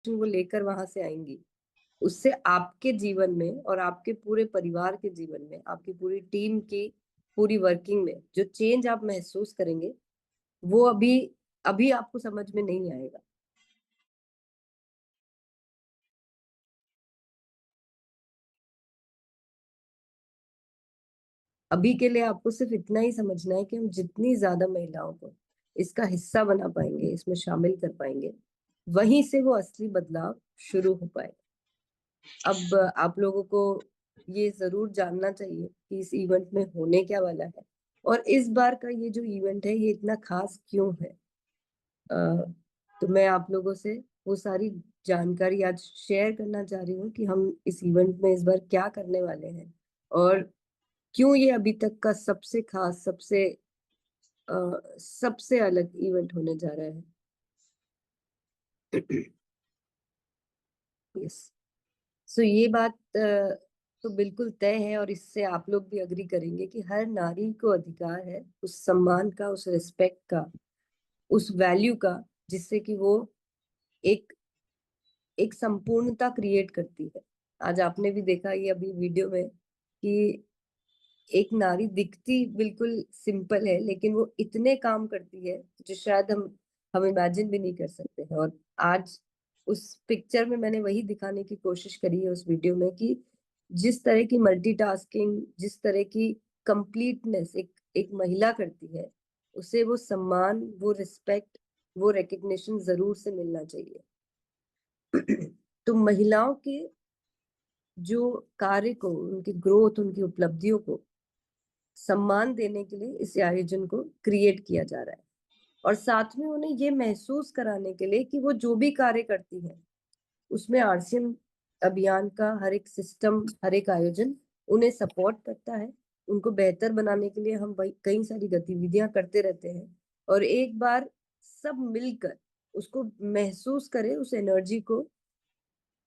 वो लेकर वहां से आएंगी, उससे आपके जीवन में और आपके पूरे परिवार के जीवन में, आपकी पूरी टीम की पूरी वर्किंग में जो चेंज आप महसूस करेंगे, वो अभी अभी आपको समझ में नहीं आएगा। अभी के लिए आपको सिर्फ इतना ही समझना है कि हम जितनी ज्यादा महिलाओं को इसका हिस्सा बना पाएंगे, इसमें शामिल कर पाएंगे, वहीं से वो असली बदलाव शुरू हो पाए। अब आप लोगों को ये जरूर जानना चाहिए कि इस इवेंट में होने क्या वाला है, और इस बार का ये जो इवेंट है ये इतना खास क्यों है। अ, तो मैं आप लोगों से वो सारी जानकारी आज शेयर करना चाह रही हूँ कि हम इस इवेंट में इस बार क्या करने वाले हैं, और क्यों ये अभी तक का सबसे खास, सबसे अलग इवेंट होने जा रहा है। यस। सो ये बात तो बिल्कुल तय है, और इससे आप लोग भी अग्री करेंगे कि हर नारी को अधिकार है उस सम्मान का, उस रिस्पेक्ट का, उस वैल्यू का, जिससे कि वो एक एक संपूर्णता क्रिएट करती है। आज आपने भी देखा ये अभी वीडियो में कि एक नारी दिखती बिल्कुल सिंपल है, लेकिन वो इतने काम करती है जो शायद हम इमेजिन भी नहीं कर सकते हैं। और आज उस पिक्चर में मैंने वही दिखाने की कोशिश करी है उस वीडियो में कि जिस तरह की मल्टीटास्किंग, जिस तरह की कंप्लीटनेस एक एक महिला करती है, उसे वो सम्मान, वो रिस्पेक्ट, वो रिकग्निशन जरूर से मिलना चाहिए। तो महिलाओं के जो कार्य को, उनकी ग्रोथ, उनकी उपलब्धियों को सम्मान देने के लिए इस आयोजन को क्रिएट किया जा रहा है, और साथ में उन्हें ये महसूस कराने के लिए कि वो जो भी कार्य करती है उसमें आरसीएम अभियान का हर एक सिस्टम, हर एक आयोजन उन्हें सपोर्ट करता है। उनको बेहतर बनाने के लिए हम कई सारी गतिविधियां करते रहते हैं, और एक बार सब मिलकर उसको महसूस करें, उस एनर्जी को,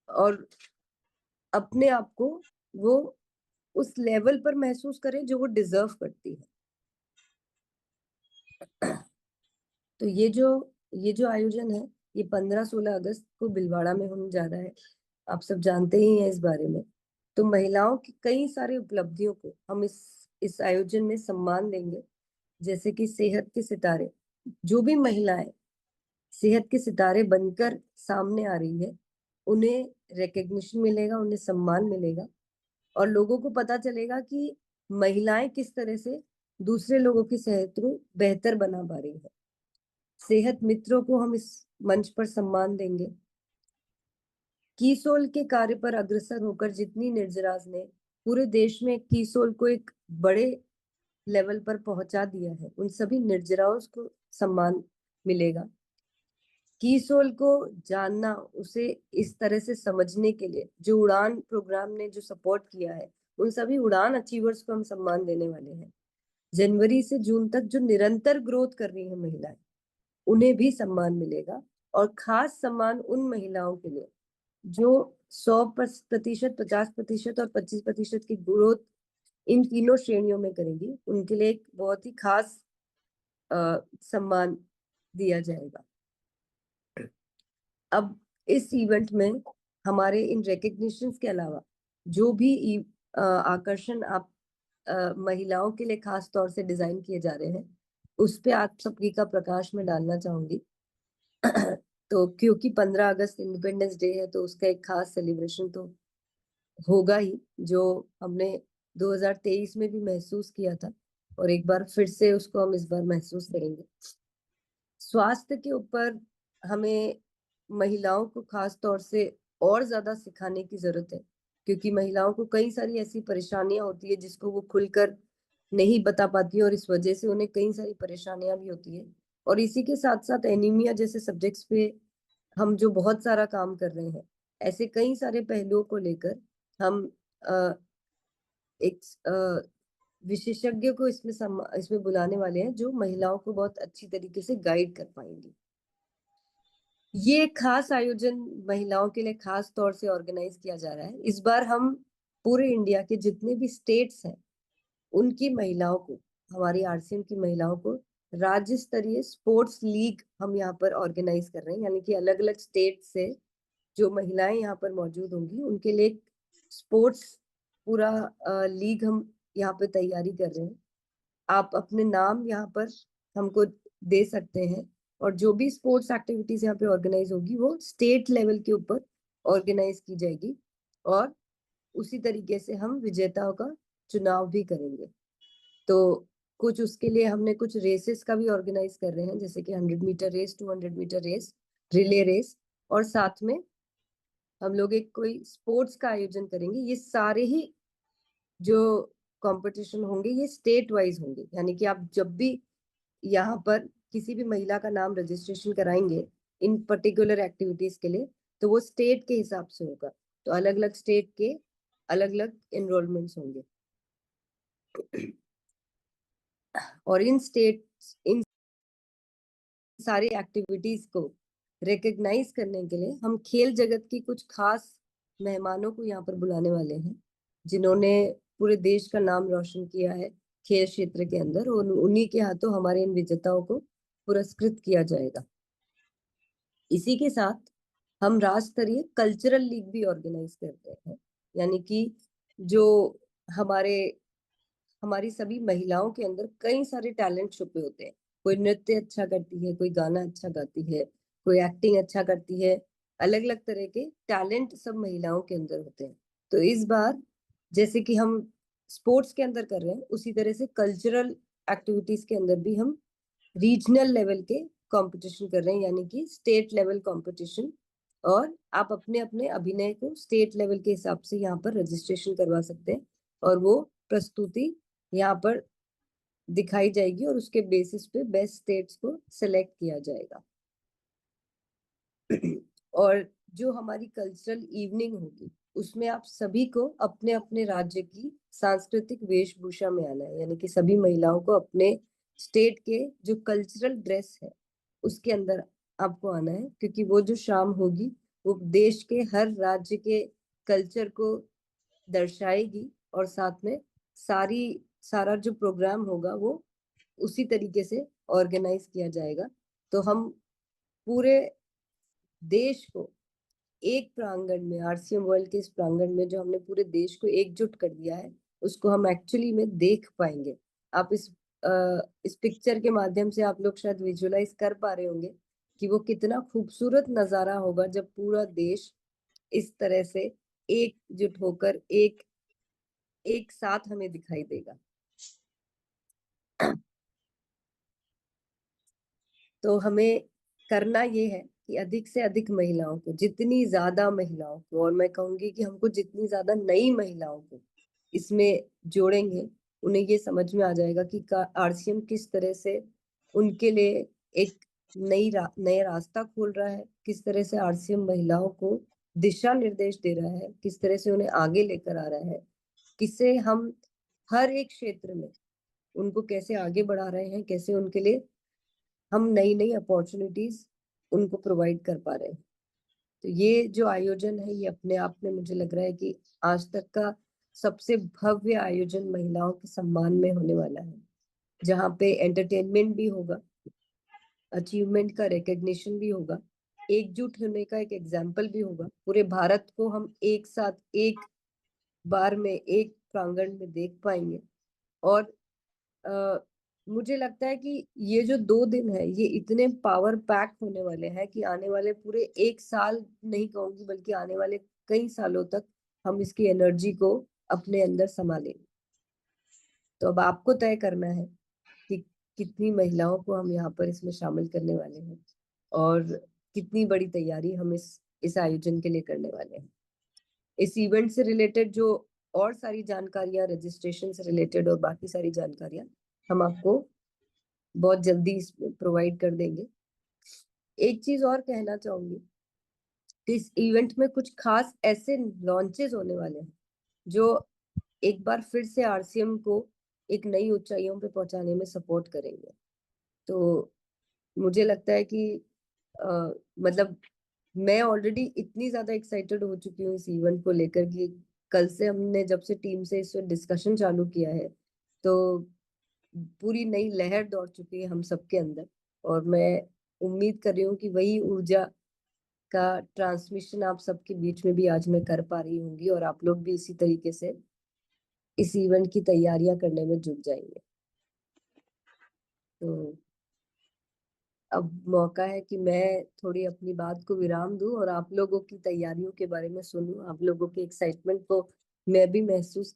और अपने आप को वो उस लेवल पर महसूस करें जो वो डिजर्व करती है। तो ये जो आयोजन है, ये 15-16 अगस्त को भीलवाड़ा में होने जा रहा है। आप सब जानते ही हैं इस बारे में। तो महिलाओं की कई सारी उपलब्धियों को हम इस आयोजन में सम्मान देंगे, जैसे कि सेहत के सितारे, जो भी महिलाएं सेहत के सितारे बनकर सामने आ रही है, उन्हें रिकग्निशन मिलेगा, उन्हें सम्मान मिलेगा, और लोगों को पता चलेगा कि महिलाएं किस तरह से दूसरे लोगों की सेहत को बेहतर बना पा रही है। सेहत मित्रों को हम इस मंच पर सम्मान देंगे। कीसोल के कार्य पर अग्रसर होकर जितनी निर्जराज ने पूरे देश में कीसोल को एक बड़े लेवल पर पहुंचा दिया है, उन सभी निर्जराओं को सम्मान मिलेगा। कीसोल को जानना, उसे इस तरह से समझने के लिए जो उड़ान प्रोग्राम ने जो सपोर्ट किया है, उन सभी उड़ान अचीवर्स को हम सम्मान देने वाले हैं। जनवरी से जून तक जो निरंतर ग्रोथ कर रही है महिलाएं, उन्हें भी सम्मान मिलेगा। और खास सम्मान उन महिलाओं के लिए जो 100%, 50% और 25% की ग्रोथ इन तीनों श्रेणियों में करेंगी, उनके लिए एक बहुत ही खास सम्मान दिया जाएगा। अब इस इवेंट में हमारे इन रिकग्निशंस के अलावा जो भी आकर्षण आप महिलाओं के लिए खास तौर से डिजाइन किए जा रहे हैं, उस पे आप सबकी का प्रकाश में डालना चाहूंगी। तो क्योंकि 15 अगस्त इंडिपेंडेंस डे है, तो उसका एक खास सेलिब्रेशन तो होगा ही, जो हमने 2023 में भी महसूस किया था, और एक बार फिर से उसको हम इस बार महसूस करेंगे। स्वास्थ्य के ऊपर हमें महिलाओं को खास तौर से और ज्यादा सिखाने की जरूरत है, क्योंकि महिलाओं को कई सारी ऐसी परेशानियां होती है जिसको वो खुलकर नहीं बता पाती है, और इस वजह से उन्हें कई सारी परेशानियां भी होती है। और इसी के साथ साथ एनीमिया जैसे सब्जेक्ट्स पे हम जो बहुत सारा काम कर रहे हैं, ऐसे कई सारे पहलुओं को लेकर हम अ, एक विशेषज्ञ को इसमें बुलाने वाले हैं, जो महिलाओं को बहुत अच्छी तरीके से गाइड कर पाएंगे। ये खास आयोजन महिलाओं के लिए खास तौर से ऑर्गेनाइज किया जा रहा है। इस बार हम पूरे इंडिया के जितने भी स्टेट्स हैं, उनकी महिलाओं को, हमारी आरसीएम की महिलाओं को राज्य स्तरीय स्पोर्ट्स लीग हम यहाँ पर ऑर्गेनाइज कर रहे हैं, यानी कि अलग अलग स्टेट से जो महिलाएं यहाँ पर मौजूद होंगी उनके लिए स्पोर्ट्स पूरा लीग हम यहाँ पे तैयारी कर रहे हैं। आप अपने नाम यहाँ पर हमको दे सकते हैं, और जो भी स्पोर्ट्स एक्टिविटीज यहाँ पे ऑर्गेनाइज होगी वो स्टेट लेवल के ऊपर ऑर्गेनाइज की जाएगी, और उसी तरीके से हम विजेताओं का चुनाव भी करेंगे। तो कुछ उसके लिए हमने कुछ रेसेस का भी ऑर्गेनाइज कर रहे हैं, जैसे कि 100 metre race, 200 metre race, relay race, और साथ में हम लोग एक कोई स्पोर्ट्स का आयोजन करेंगे। ये सारे ही जो कंपटीशन होंगे ये स्टेट वाइज होंगे, यानी कि आप जब भी यहाँ पर किसी भी महिला का नाम रजिस्ट्रेशन कराएंगे इन पर्टिकुलर एक्टिविटीज के लिए, तो वो स्टेट के हिसाब से होगा। तो अलग अलग स्टेट के अलग अलग एनरोलमेंट्स होंगे, और इन सारी एक्टिविटीज को रिकग्नाइज करने के लिए हम खेल जगत की कुछ खास मेहमानों को यहाँ पर बुलाने वाले हैं, जिन्होंने पूरे देश का नाम रोशन किया है खेल क्षेत्र के अंदर, और उन्हीं के हाथों हमारे इन विजेताओं को पुरस्कृत किया जाएगा। इसी के साथ हम राज्य स्तरीय कल्चरल लीग भी ऑर्गेनाइज कर रहे हैं, यानी कि जो हमारे हमारी सभी महिलाओं के अंदर कई सारे टैलेंट छुपे होते हैं। कोई नृत्य अच्छा करती है, कोई गाना अच्छा गाती है, कोई एक्टिंग अच्छा करती है, अलग अलग तरह के टैलेंट सब महिलाओं के अंदर होते हैं। तो इस बार जैसे कि हम स्पोर्ट्स के अंदर कर रहे हैं, उसी तरह से कल्चरल एक्टिविटीज के अंदर भी हम रीजनल लेवल के कंपटीशन कर रहे हैं, यानी कि स्टेट लेवल कंपटीशन। और आप अपने अपने अभिनय को स्टेट लेवल के हिसाब से यहाँ पर रजिस्ट्रेशन करवा सकते हैं, और वो प्रस्तुति यहाँ पर दिखाई जाएगी, और उसके बेसिस पे बेस्ट स्टेट्स को सिलेक्ट किया जाएगा। और जो हमारी कल्चरल इवनिंग होगी उसमें आप सभी को अपने अपने राज्य की सांस्कृतिक वेशभूषा में आना है, यानी कि सभी महिलाओं को अपने स्टेट के जो कल्चरल ड्रेस है उसके अंदर आपको आना है, क्योंकि वो जो शाम होगी वो देश के हर राज्य के कल्चर को दर्शाएगी, और साथ में सारा जो प्रोग्राम होगा वो उसी तरीके से ऑर्गेनाइज किया जाएगा। तो हम पूरे देश को एक प्रांगण में, आरसीएम वर्ल्ड के इस प्रांगण में जो हमने पूरे देश को एकजुट कर दिया है, उसको हम एक्चुअली में देख पाएंगे। आप इस पिक्चर के माध्यम से आप लोग शायद विजुअलाइज कर पा रहे होंगे कि वो कितना खूबसूरत नजारा होगा जब पूरा देश इस तरह से एकजुट होकर एक साथ हमें दिखाई देगा। तो हमें करना ये है कि अधिक से अधिक महिलाओं को, जितनी ज्यादा महिलाओं को, और मैं कहूंगी कि हमको जितनी ज्यादा नई महिलाओं को इसमें जोड़ेंगे, उन्हें ये समझ में आ जाएगा कि आरसीएम किस तरह से उनके लिए एक नया रास्ता खोल रहा है, किस तरह से आरसीएम महिलाओं को दिशा निर्देश दे रहा है, किस तरह से उन्हें आगे लेकर आ रहा है, किससे हम हर एक क्षेत्र में उनको कैसे आगे बढ़ा रहे हैं, कैसे उनके लिए हम नई नई अपॉर्चुनिटीज उनको प्रोवाइड कर पा रहे हैं। तो ये जो आयोजन है ये अपने आप में मुझे लग रहा है कि आज तक का सबसे भव्य आयोजन महिलाओं के सम्मान में होने वाला है, जहाँ पे एंटरटेनमेंट भी होगा, अचीवमेंट का रिकग्निशन भी होगा, एकजुट होने का एक एग्जाम्पल भी होगा। पूरे भारत को हम एक साथ एक बार में एक प्रांगण में देख पाएंगे। और अ, मुझे लगता है कि ये जो 2 दिन है ये इतने पावर पैक होने वाले हैं कि आने वाले पूरे 1 साल नहीं कहूंगी, बल्कि आने वाले कई सालों तक हम इसकी एनर्जी को अपने अंदर संभालेंगे। तो अब आपको तय करना है कि कितनी महिलाओं को हम यहाँ पर इसमें शामिल करने वाले हैं, और कितनी बड़ी तैयारी हम इस आयोजन के लिए करने वाले हैं। इस इवेंट से रिलेटेड जो और सारी जानकारियां, रजिस्ट्रेशन से रिलेटेड और बाकी सारी जानकारियां हम आपको बहुत जल्दी प्रोवाइड कर देंगे। एक चीज और कहना चाहूंगी कि इस इवेंट में कुछ खास ऐसे लॉन्चेस होने वाले हैं जो एक बार फिर से आरसीएम को एक नई ऊंचाइयों पे पहुंचाने में सपोर्ट करेंगे। तो मुझे लगता है कि मतलब मैं ऑलरेडी इतनी ज्यादा एक्साइटेड हो चुकी हूँ इस इवेंट को लेकर कि कल से हमने जब से टीम से इस डिस्कशन चालू किया है, तो पूरी नई लहर दौड़ चुकी है हम सबके अंदर, और मैं उम्मीद कर रही हूँ कि वही ऊर्जा का ट्रांसमिशन आप सबके बीच में भी आज मैं कर पा रही होंगी, और आप लोग भी इसी तरीके से इस इवेंट की तैयारियां करने में जुट जाएंगे। तो अब मौका है कि मैं थोड़ी अपनी बात को विराम दूं और आप लोगों की तैयारियों के बारे में सुनूं, आप लोगों की एक्साइटमेंट को मैं भी महसूस